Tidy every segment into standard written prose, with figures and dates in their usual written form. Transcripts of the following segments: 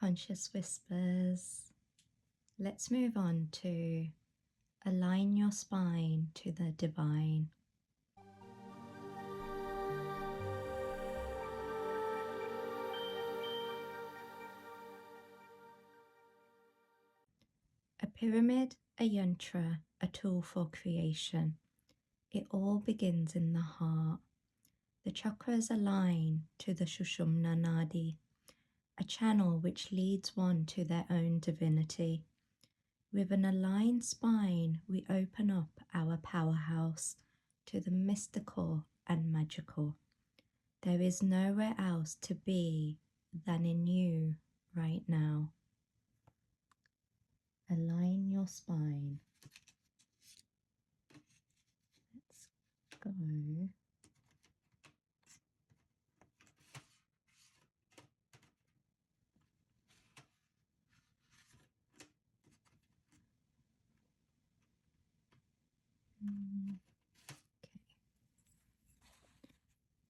Conscious Whispers. Let's move on to align your spine to the divine. A pyramid, a yantra, a tool for creation. It all begins in the heart. The chakras align to the Sushumna Nadi, a channel which leads one to their own divinity. With an aligned spine, we open up our powerhouse to the mystical and magical. There is nowhere else to be than in you right now. Align your spine. Let's go.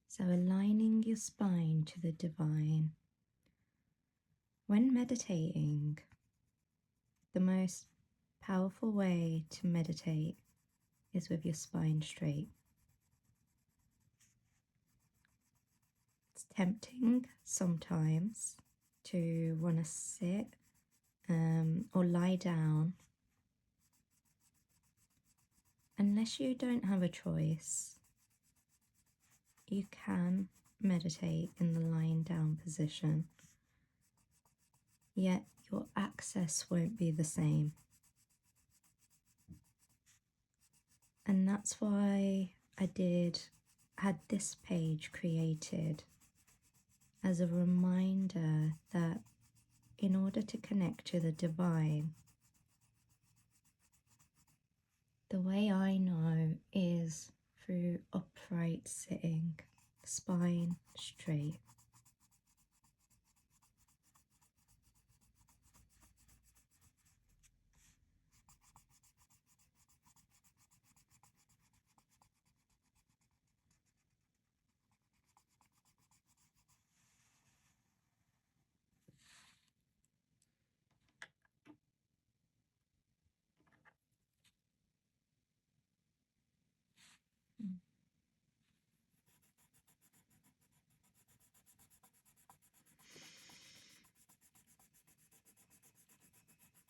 So aligning your spine to the divine. When meditating, the most powerful way to meditate is with your spine straight. It's tempting sometimes to want to sit or lie down. Unless you don't have a choice, you can meditate in the lying down position, yet your access won't be the same. And that's why I had this page created as a reminder that in order to connect to the divine, the way I know is through upright sitting, spine straight.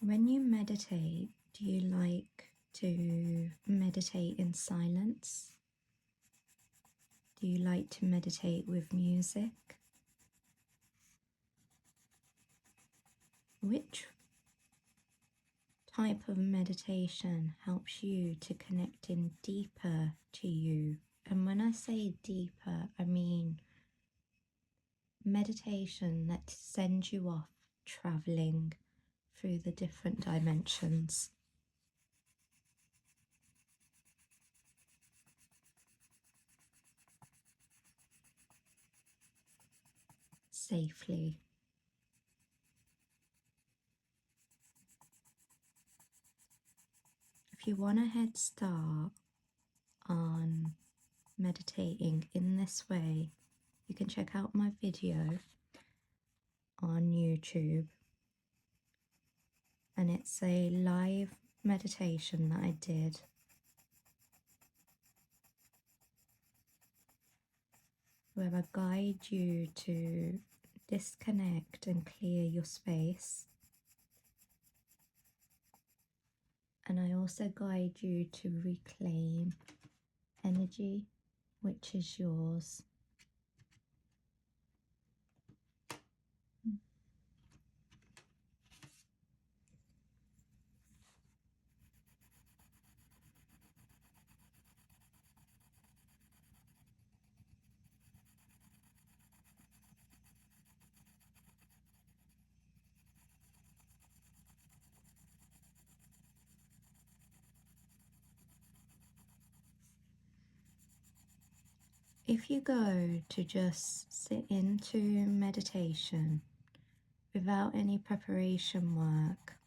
When you meditate, do you like to meditate in silence? Do you like to meditate with music? Which type of meditation helps you to connect in deeper to you? And when I say deeper, I mean meditation that sends you off traveling through the different dimensions. Safely. If you want a head start on meditating in this way, you can check out my video on YouTube, and it's a live meditation that I did where I guide you to disconnect and clear your space, and I also guide you to reclaim energy which is yours. If you go to just sit into meditation without any preparation work,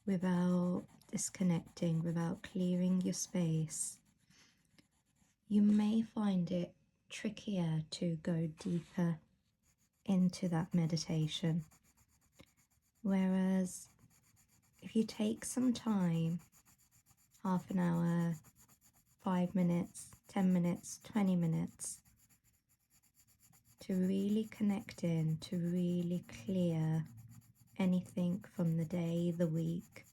without disconnecting, without clearing your space, you may find it trickier to go deeper into that meditation. Whereas if you take some time, half an hour, 5 minutes, 10 minutes, 20 minutes, to really connect in, to really clear anything from the day, the week,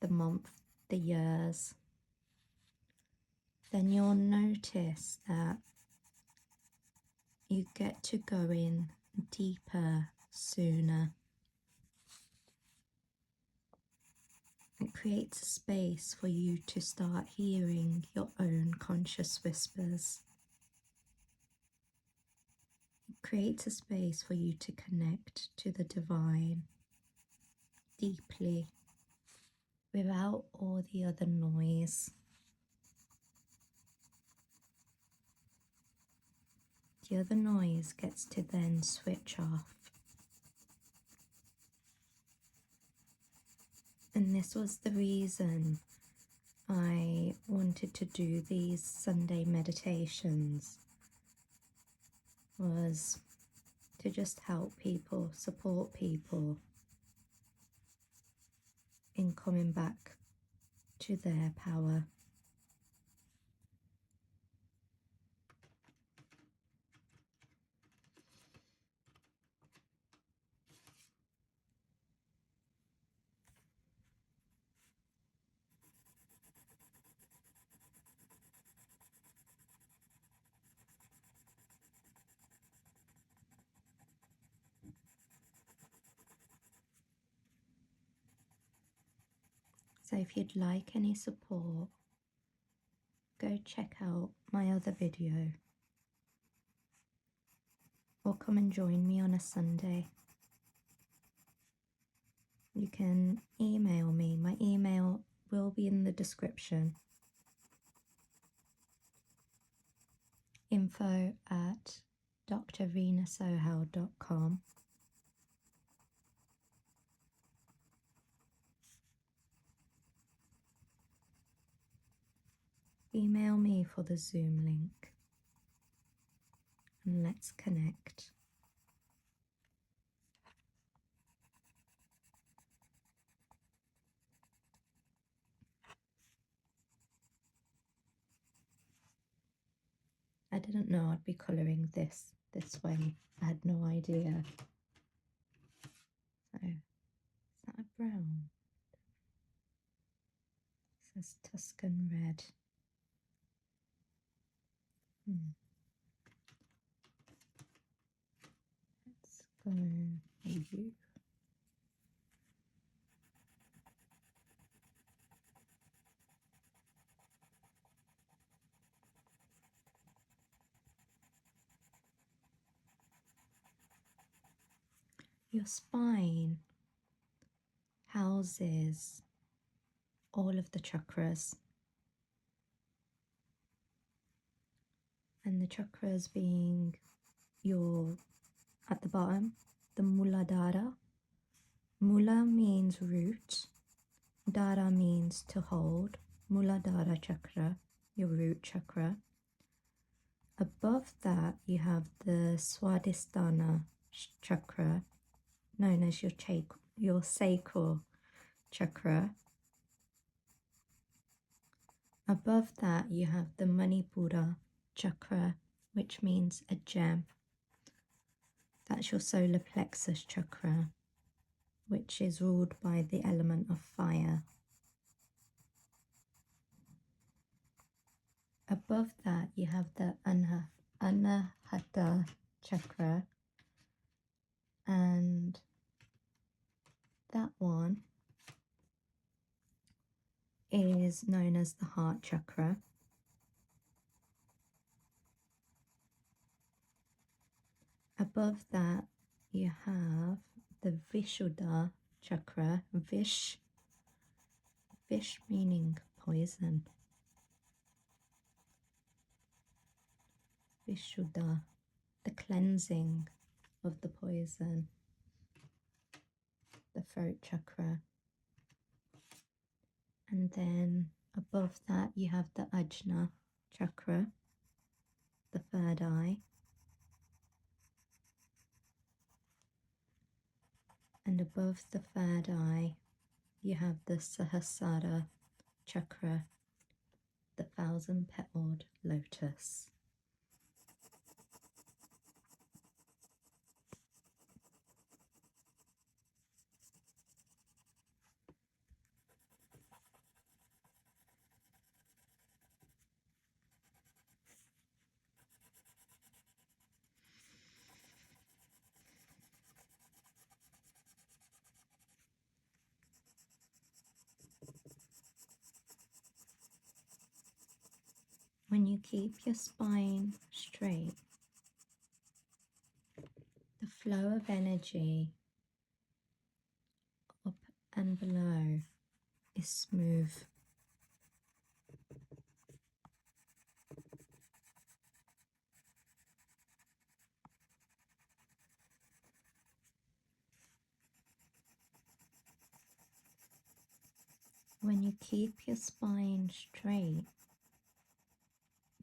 the month, the years, then you'll notice that you get to go in deeper sooner. It creates a space for you to start hearing your own conscious whispers. It creates a space for you to connect to the divine deeply without all the other noise. The other noise gets to then switch off. And this was the reason I wanted to do these Sunday meditations, was to just help people, support people in coming back to their power. So if you'd like any support, go check out my other video, or come and join me on a Sunday. You can email me. My email will be in the description. info@drreenasohal.com. Email me for the Zoom link and let's connect. I didn't know I'd be colouring this way. I had no idea. So, is that a brown? It says Tuscan red. Let's go for you. Your spine houses all of the chakras, and the chakras being your, at the bottom, the Muladhara. Mula means root, Dara means to hold, Muladhara chakra, your root chakra. Above that you have the Swadhisthana chakra, known as your sacral chakra. Above that you have the Manipura chakra, which means a gem. That's your solar plexus chakra, which is ruled by the element of fire. Above that you have the Anahata chakra, and that one is known as the heart chakra. Above that you have the Vishuddha chakra, Vish meaning poison. Vishuddha, the cleansing of the poison, the throat chakra. And then above that you have the Ajna chakra, the third eye. And above the third eye, you have the Sahasrara chakra, the 1,000-petaled lotus. When you keep your spine straight, the flow of energy up and below is smooth. When you keep your spine straight,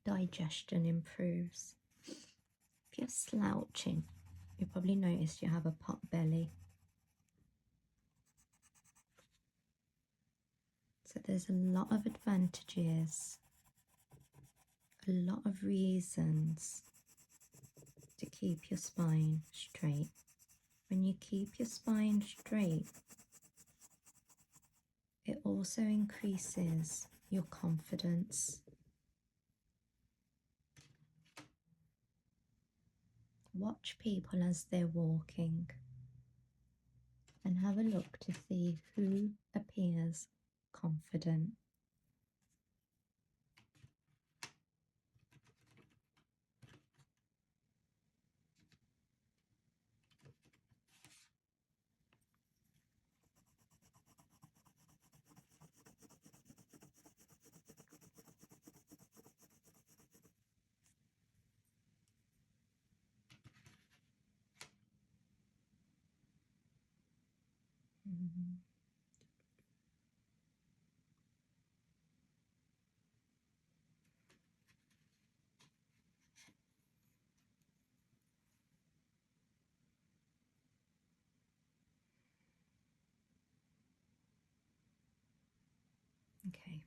digestion improves. If you're slouching, you probably noticed you have a pot belly. So there's a lot of advantages, a lot of reasons to keep your spine straight. When you keep your spine straight, it also increases your confidence. Watch people as they're walking and have a look to see who appears confident. Okay.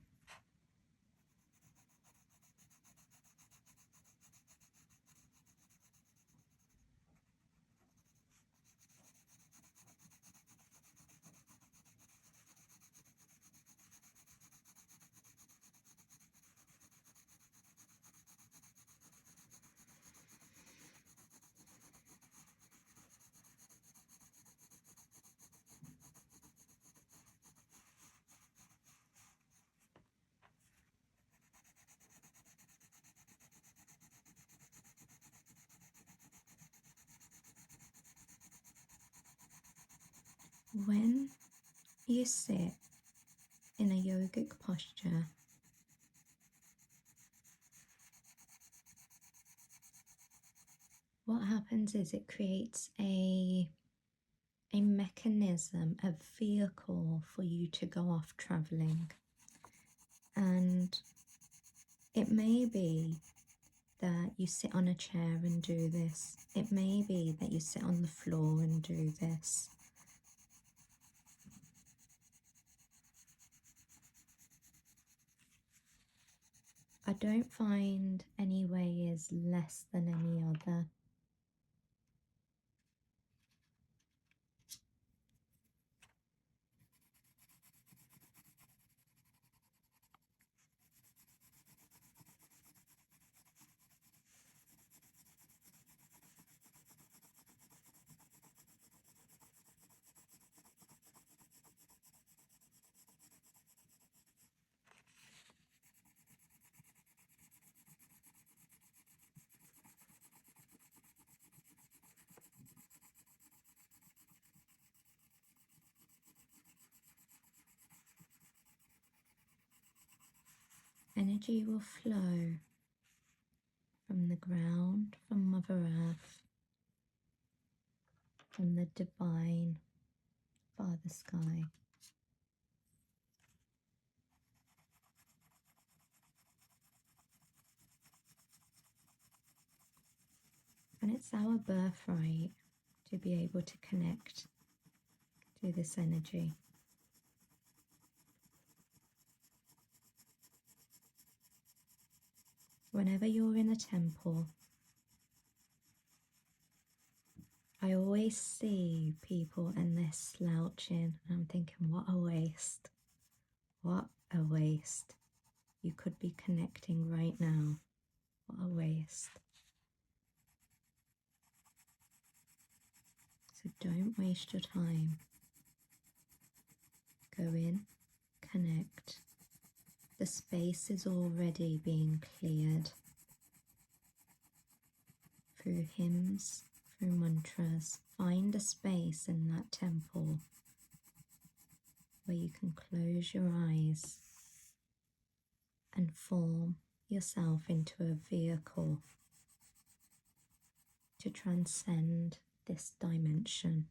When you sit in a yogic posture, what happens is it creates a mechanism, a vehicle for you to go off traveling. And it may be that you sit on a chair and do this. It may be that you sit on the floor and do this. I don't find any way is less than any other. Energy will flow from the ground, from Mother Earth, from the divine Father Sky. And it's our birthright to be able to connect to this energy. Whenever you're in a temple, I always see people and they're slouching, and I'm thinking, what a waste. What a waste. You could be connecting right now. What a waste. So don't waste your time. Go in, connect. The space is already being cleared through hymns, through mantras. Find a space in that temple where you can close your eyes and form yourself into a vehicle to transcend this dimension.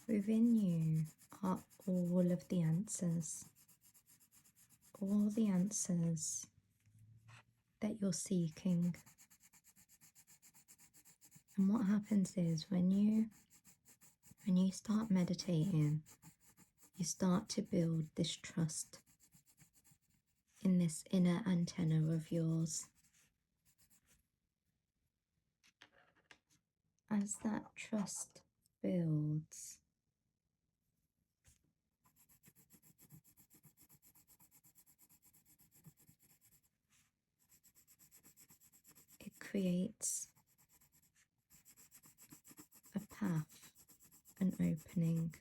Within you are all of the answers. All the answers that you're seeking. And what happens is when you start meditating, you start to build this trust in this inner antenna of yours. As that trust builds, it creates a path, an opening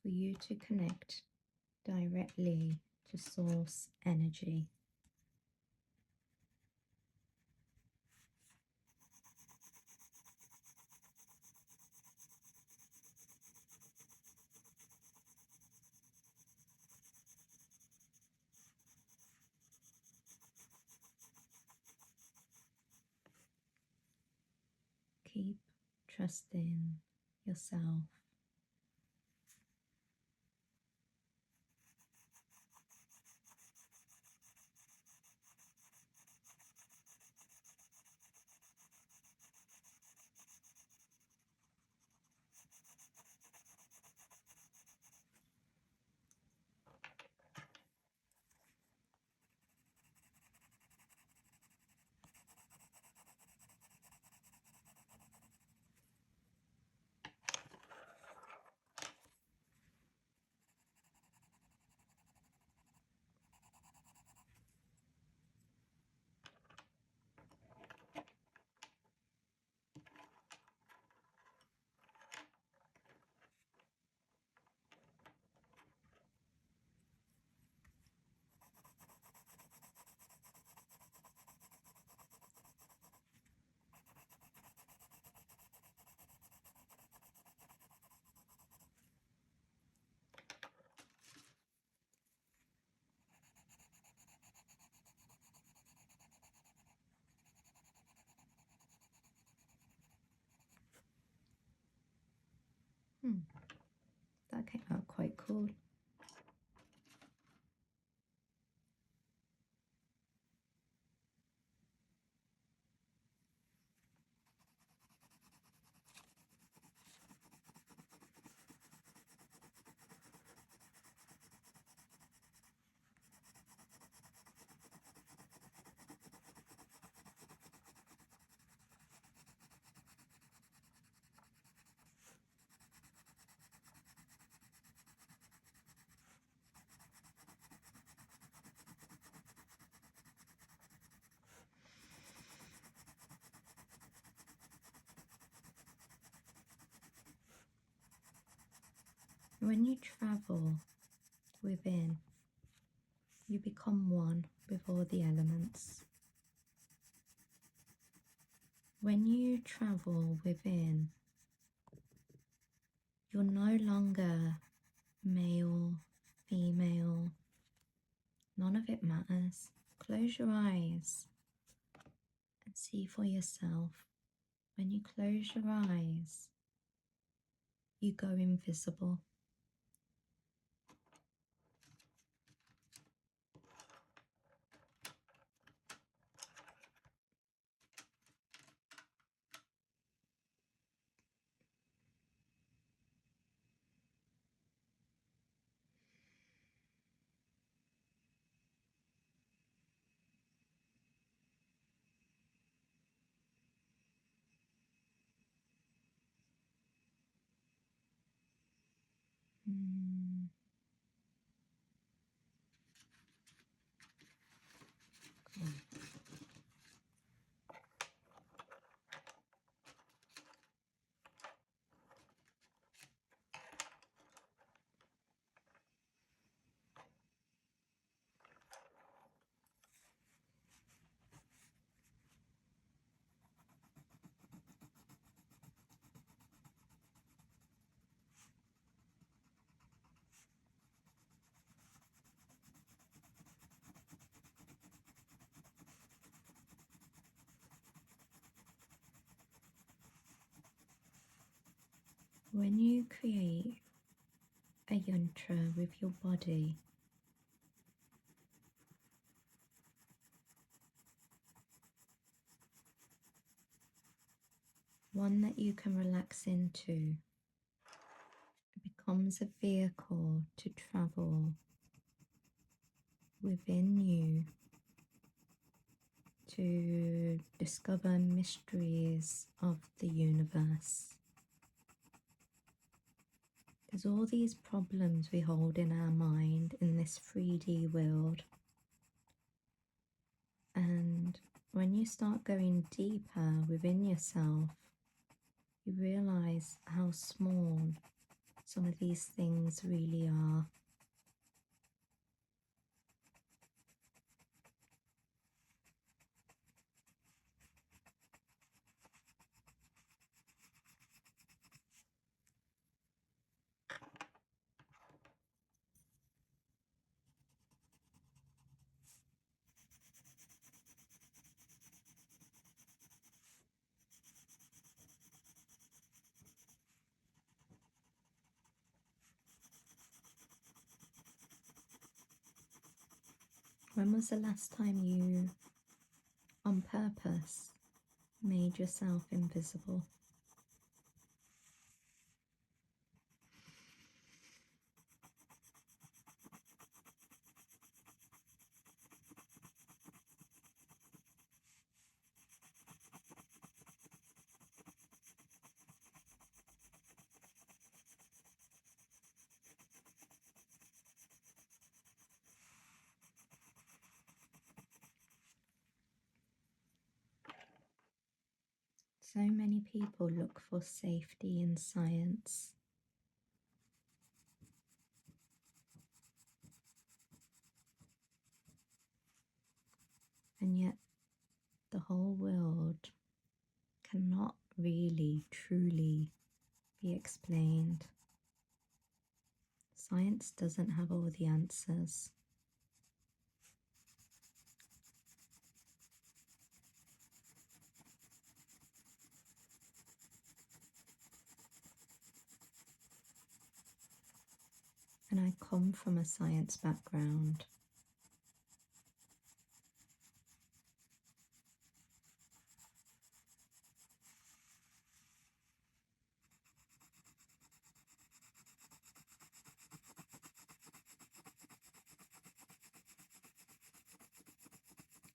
for you to connect directly to source energy. Keep trusting yourself. That came out quite cool. When you travel within, you become one with all the elements. When you travel within, you're no longer male, female, none of it matters. Close your eyes and see for yourself. When you close your eyes, you go invisible. Mm. When you create a yantra with your body, one that you can relax into, it becomes a vehicle to travel within you to discover mysteries of the universe. There's all these problems we hold in our mind in this 3D world. And when you start going deeper within yourself, you realize how small some of these things really are. When was the last time you, on purpose, made yourself invisible? So many people look for safety in science. And yet the whole world cannot really, truly be explained. Science doesn't have all the answers. And I come from a science background.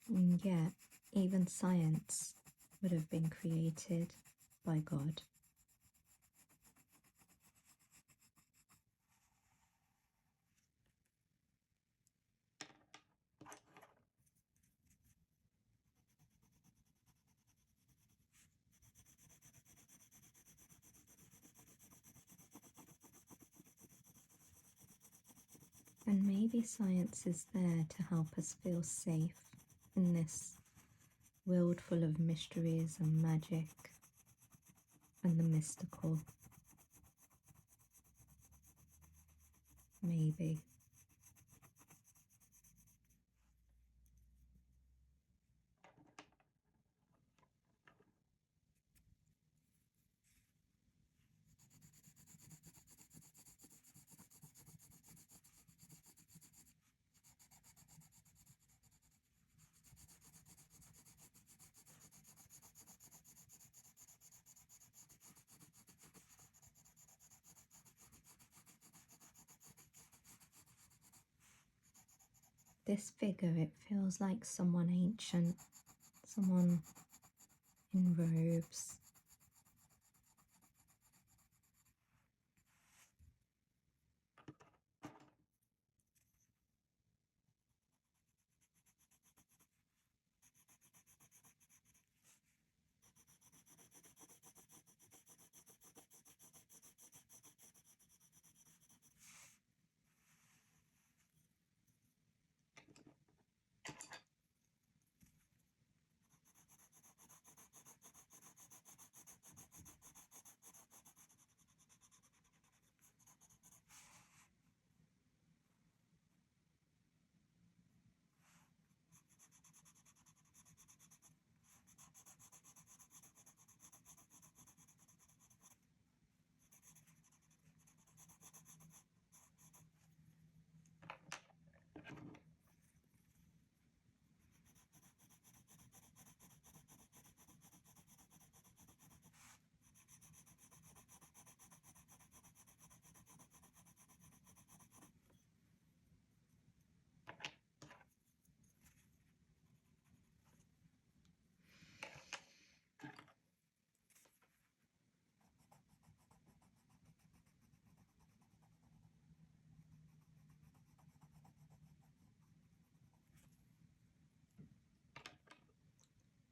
And yet, even science would have been created by God. And maybe science is there to help us feel safe in this world full of mysteries and magic and the mystical. Maybe. This figure, it feels like someone ancient, someone in robes.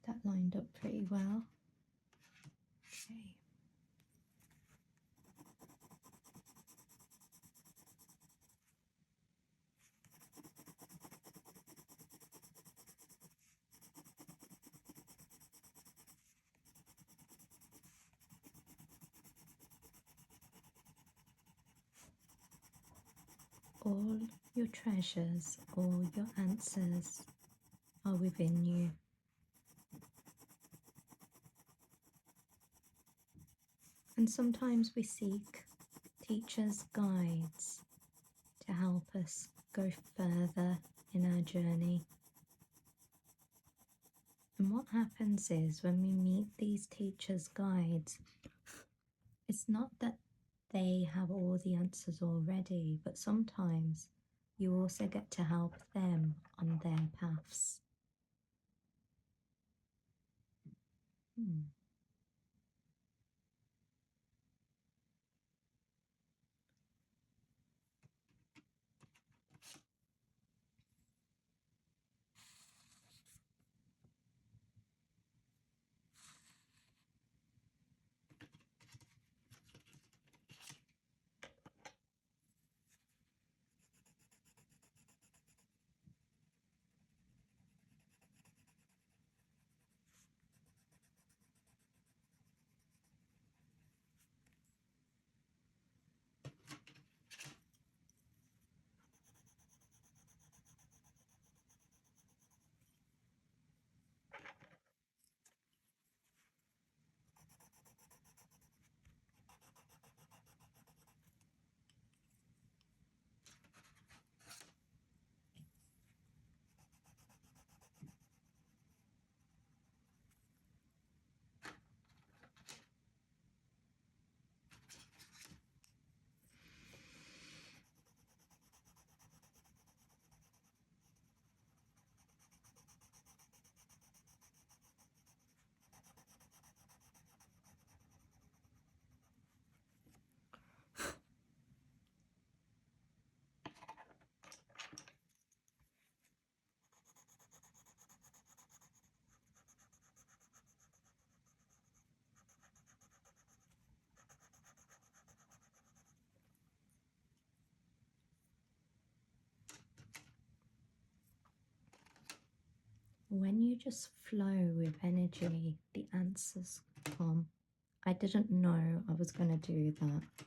That lined up pretty well. Okay. All your treasures, all your answers are within you. And sometimes we seek teachers' guides to help us go further in our journey. And what happens is when we meet these teachers' guides, it's not that they have all the answers already, but sometimes you also get to help them on their paths. you just flow with energy, the answers come. I didn't know I was going to do that.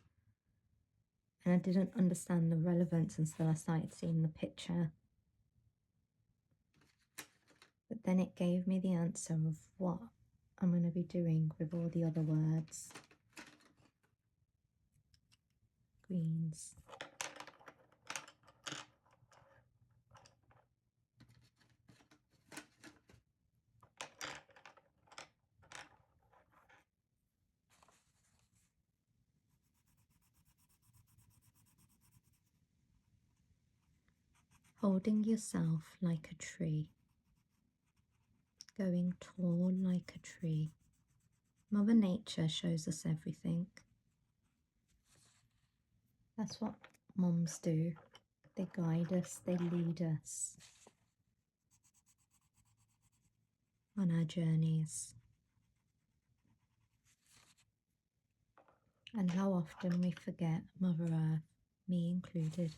And I didn't understand the relevance until I started seeing the picture. But then it gave me the answer of what I'm going to be doing with all the other words. Greens. Holding yourself like a tree. Going tall like a tree. Mother Nature shows us everything. That's what mums do. They guide us, they lead us on our journeys. And how often we forget Mother Earth, me included.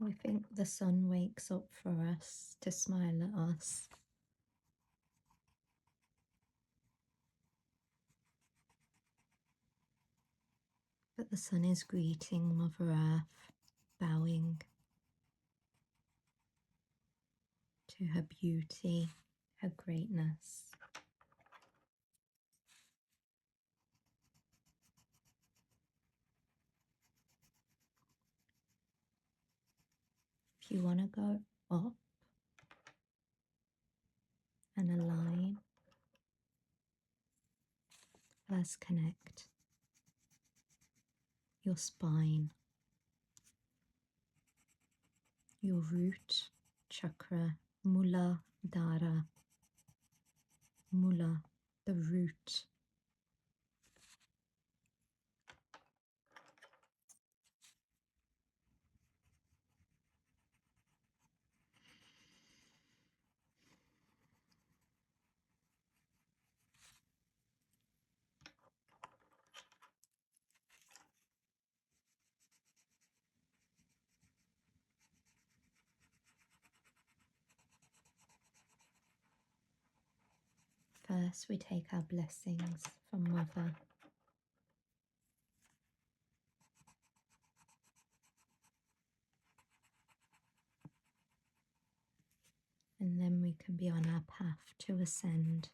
We think the sun wakes up for us to smile at us. But the sun is greeting Mother Earth, bowing to her beauty, her greatness. If you want to go up and align, let's connect your spine, your root chakra, Mula Dara, Mula, the root. First, we take our blessings from Mother. And then we can be on our path to ascend.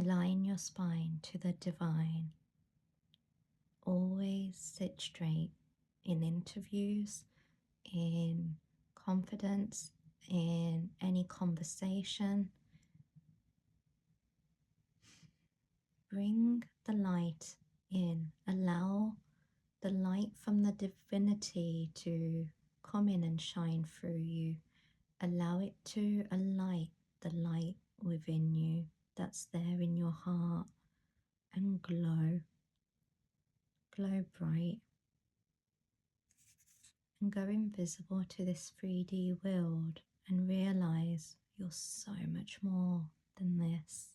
Align your spine to the divine. Always sit straight in interviews, in confidence, in any conversation. Bring the light in. Allow the light from the divinity to come in and shine through you. Allow it to alight the light within you that's there in your heart and glow. Glow bright and go invisible to this 3D world and realize you're so much more than this.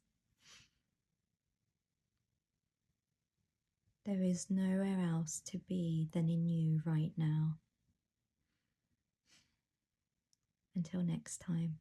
There is nowhere else to be than in you right now. Until next time.